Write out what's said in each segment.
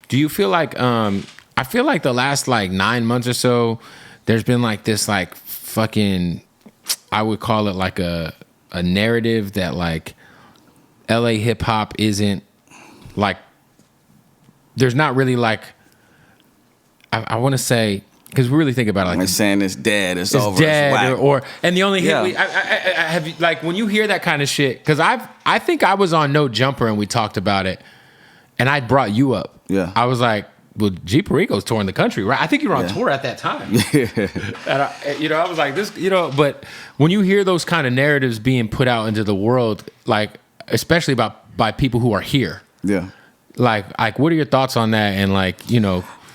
Do you feel like I feel like the last like 9 months or so, there's been like this like fucking, I would call it like a narrative that like LA hip hop isn't like, there's not really like, I want to say, because we really think about it like saying it's dead, it's over, dead, it's whack. or and the only hit I have, like when you hear that kind of shit, because I think I was on No Jumper and we talked about it, and I brought you up. Yeah, I was like, well, G Perico's touring the country, right? I think you were on tour at that time. Yeah, and I was like this, but when you hear those kind of narratives being put out into the world, like especially by people who are here, yeah, like what are your thoughts on that? And like,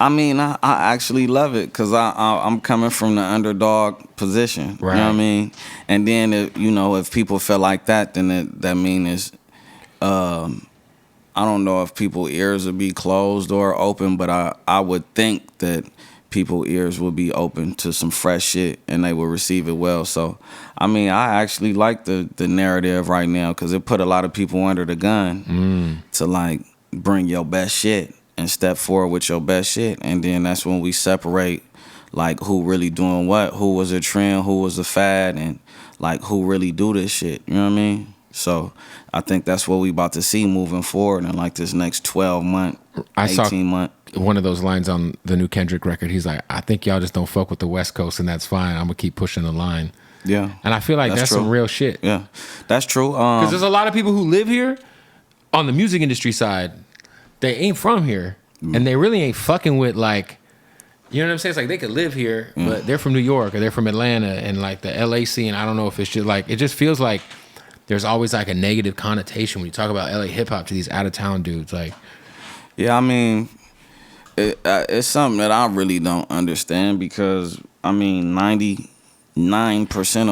I mean, I actually love it because I'm coming from the underdog position. Right. You know what I mean? And then, if people feel like that, then that means I don't know if people's ears would be closed or open, but I would think that people's ears would be open to some fresh shit and they will receive it well. So, I mean, I actually like the narrative right now because it put a lot of people under the gun to, like, bring your best shit and step forward with your best shit. And then that's when we separate, like, who really doing what, who was a trend, who was a fad, and, like, who really do this shit. You know what I mean? So I think that's what we about to see moving forward in, like, this next 12 month, 18 month. One of those lines on the new Kendrick record, he's like, I think y'all just don't fuck with the West Coast, and that's fine. I'm going to keep pushing the line. Yeah. And I feel like that's some real shit. Yeah, that's true. Because there's a lot of people who live here on the music industry side, they ain't from here, and they really ain't fucking with, like, you know what I'm saying? It's like they could live here, but they're from New York or they're from Atlanta, and like the LA scene, I don't know if it's just like, it just feels like there's always like a negative connotation when you talk about LA hip hop to these out of town dudes. Like, yeah, I mean, it's something that I really don't understand because I mean, 99% of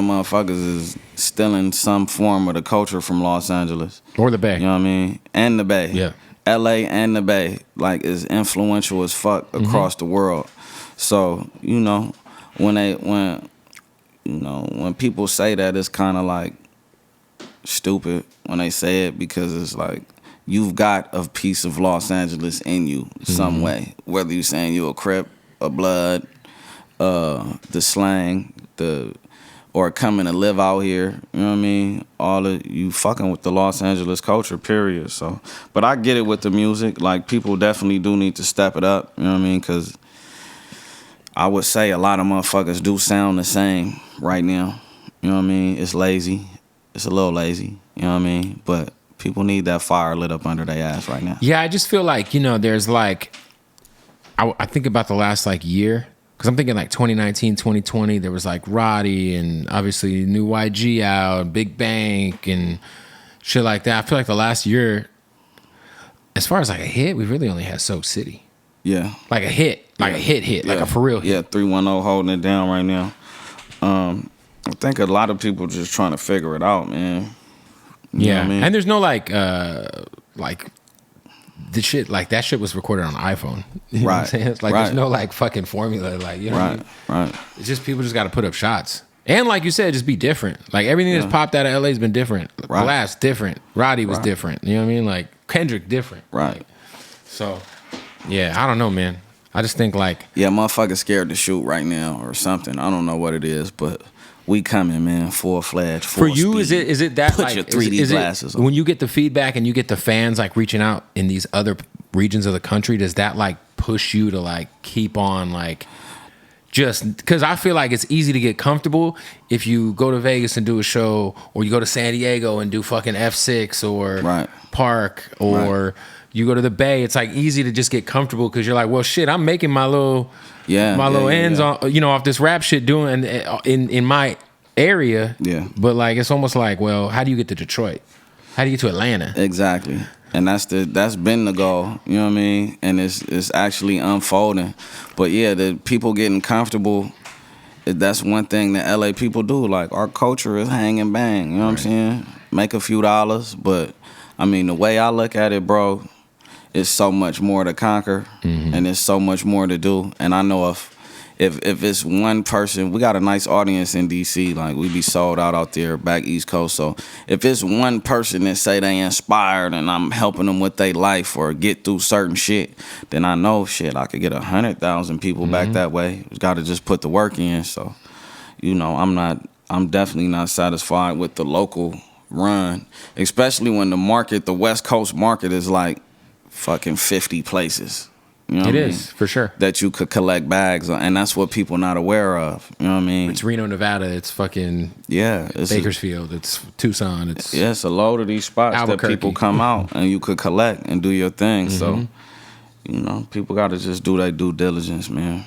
motherfuckers is still in some form of the culture from Los Angeles or the Bay. You know what I mean? And the Bay. Yeah. LA and the Bay, like, is influential as fuck across the world. So, when people say that, it's kind of like stupid when they say it because it's like you've got a piece of Los Angeles in you some way, whether you're saying you a Crip, a Blood, the slang, or coming to live out here, you know what I mean? All of you fucking with the Los Angeles culture, period. So, but I get it with the music. Like, people definitely do need to step it up, you know what I mean? Because I would say a lot of motherfuckers do sound the same right now. You know what I mean? It's lazy. It's a little lazy, you know what I mean? But people need that fire lit up under their ass right now. Yeah, I just feel like, there's like, I think about the last like year. Because I'm thinking like 2019, 2020, there was like Roddy and obviously new YG out, Big Bank and shit like that. I feel like the last year, as far as like a hit, we really only had Soap City. Yeah. Like a hit. Like a hit. Like a for real hit. Yeah, 310 holding it down right now. I think a lot of people just trying to figure it out, man. You know what I mean? And there's no like the shit, like that shit was recorded on iPhone. You know what I'm saying? It's like there's no like fucking formula, like, you know what I mean? Right. It's just people just got to put up shots. And like you said, just be different. Like everything that's popped out of LA has been different. Glass, different. Roddy was different. You know what I mean? Like Kendrick, different. Right. So, yeah, I don't know, man. I just think like... Yeah, motherfuckers scared to shoot right now or something. I don't know what it is, but we coming, man, full-fledged, full For you, speed. is it that Put like... your 3D glasses on. When you get the feedback and you get the fans like reaching out in these other regions of the country, does that like push you to like keep on like... Just because I feel like it's easy to get comfortable if you go to Vegas and do a show, or you go to San Diego and do fucking F6 or Park, or you go to the Bay. It's like easy to just get comfortable because you're like, well, shit, I'm making my little ends on, you know, off this rap shit doing in my area. Yeah. But like it's almost like, well, how do you get to Detroit? How do you get to Atlanta? Exactly. And that's been the goal, you know what I mean? And it's actually unfolding. But yeah, the people getting comfortable, that's one thing that LA people do. Like, our culture is hang and bang, you know what I'm saying? Make a few dollars, but I mean, the way I look at it, bro, it's so much more to conquer, and there's so much more to do. And I know if it's one person, we got a nice audience in DC. Like we be sold out there back East Coast. So if it's one person that say they inspired and I'm helping them with their life or get through certain shit, then I know shit I could get 100,000 people back that way. Got to just put the work in. So, you know, I'm definitely not satisfied with the local run, especially when the West Coast market is like fucking 50 places. You know what I mean? For sure. That you could collect bags on, and that's what people not aware of. You know what I mean? It's Reno, Nevada. It's fucking it's Bakersfield. It's Tucson. It's it's a load of these spots Albuquerque. that people come out and you could collect and do your thing. So, you know, people got to just do their due diligence, man.